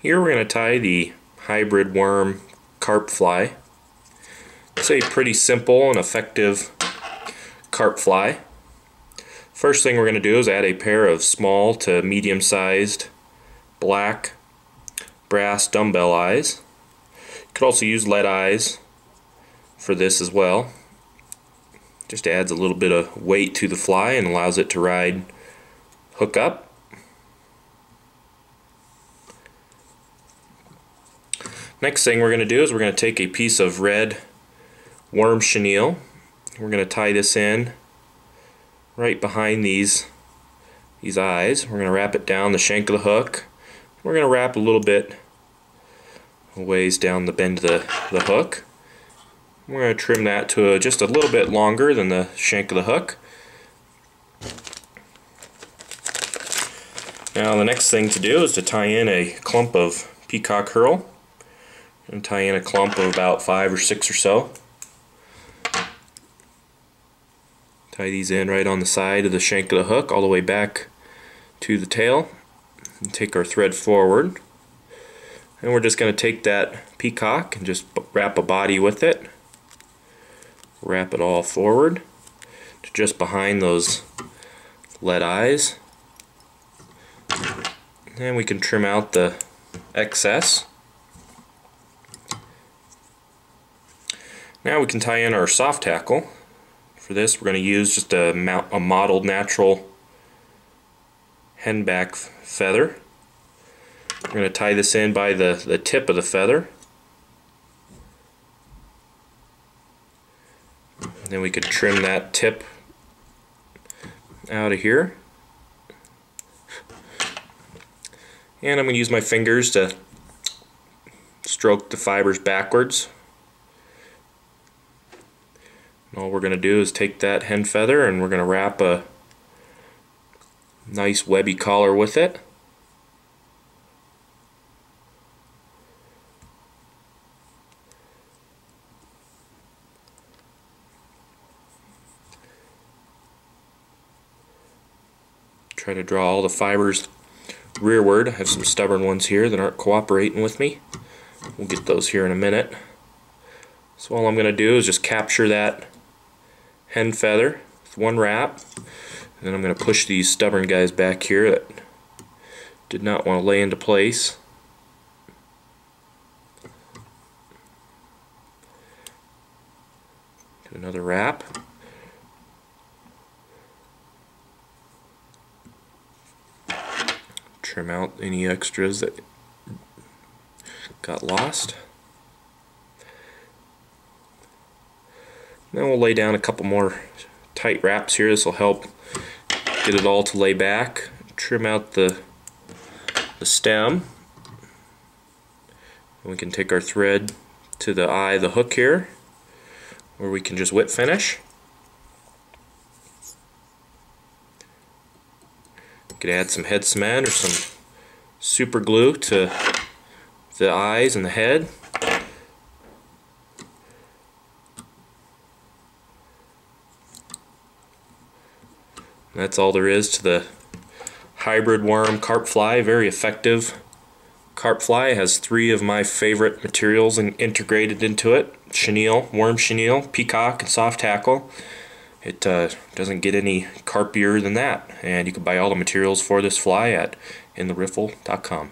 Here we're going to tie the hybrid worm carp fly. It's a pretty simple and effective carp fly. First thing we're going to do is add a pair of small to medium-sized black brass dumbbell eyes. You could also use lead eyes for this as well. Just adds a little bit of weight to the fly and allows it to ride hook up. Next thing we're going to do is we're going to take a piece of red worm chenille. We're going to tie this in right behind these eyes. We're going to wrap it down the shank of the hook. We're going to wrap a little bit a ways down the bend of the hook. We're going to trim that to just a little bit longer than the shank of the hook. Now the next thing to do is to tie in a clump of Peacock Herl. And tie in a clump of about 5 or 6 or so. Tie these in right on the side of the shank of the hook all the way back to the tail. And take our thread forward. And we're just going to take that peacock and just wrap a body with it. Wrap it all forward to just behind those lead eyes. And we can trim out the excess. Now we can tie in our soft tackle. For this we're going to use just a mottled natural henback feather. We're going to tie this in by the tip of the feather. Then we could trim that tip out of here. And I'm going to use my fingers to stroke the fibers backwards. All we're going to do is take that hen feather and we're going to wrap a nice webby collar with it. Try to draw all the fibers rearward. I have some stubborn ones here that aren't cooperating with me. We'll get those here in a minute. So all I'm going to do is just capture that hen feather with one wrap, and then I'm going to push these stubborn guys back here that did not want to lay into place. Do another wrap. Trim out any extras that got lost. Then we'll lay down a couple more tight wraps here. This will help get it all to lay back. Trim out the stem. And we can take our thread to the eye of the hook here, or we can just whip finish. You could add some head cement or some super glue to the eyes and the head. That's all there is to the hybrid worm carp fly. Very effective carp fly. It has 3 of my favorite materials integrated into it: chenille, worm chenille, peacock, and soft tackle. It doesn't get any carpier than that. And you can buy all the materials for this fly at intheriffle.com.